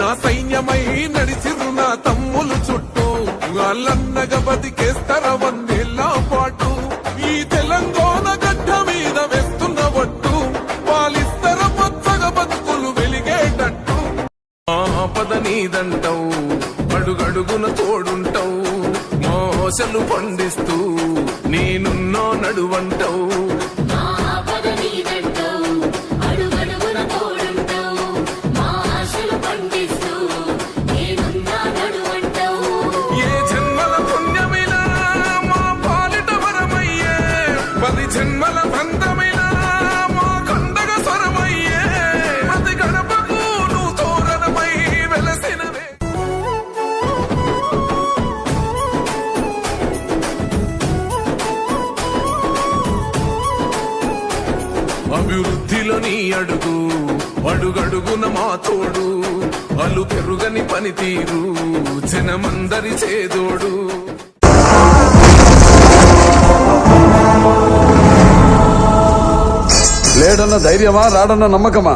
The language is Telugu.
నా సైన్యమై నడిచిరు నా తమ్ములు చుట్టూ వాళ్ళన్నగా బతికేస్తర వందేళ్ల పాటు ఈ తెలంగాణ గడ్డ మీద వేస్తున్న ఒట్టు పాలిస్తర పచ్చగా బతుకులు వెలిగేటట్టు ఆపద నీదంటావు అడుగడుగున తోడుంటావు మోసలు పండిస్తూ నేనున్నో నడువంటావు జన్మల బంధమైనా మా కండగ స్వరమయ్యే ప్రతి గడపకు నువ్వు తోరణమై వెలసినవే అభివృద్ధిలో నీ అడుగు అడుగడుగున మా తోడు అలు పెరుగని పనితీరు జనమందరి చేదోడు లేడన్న ధైర్యమా రాడన్న నమ్మకమా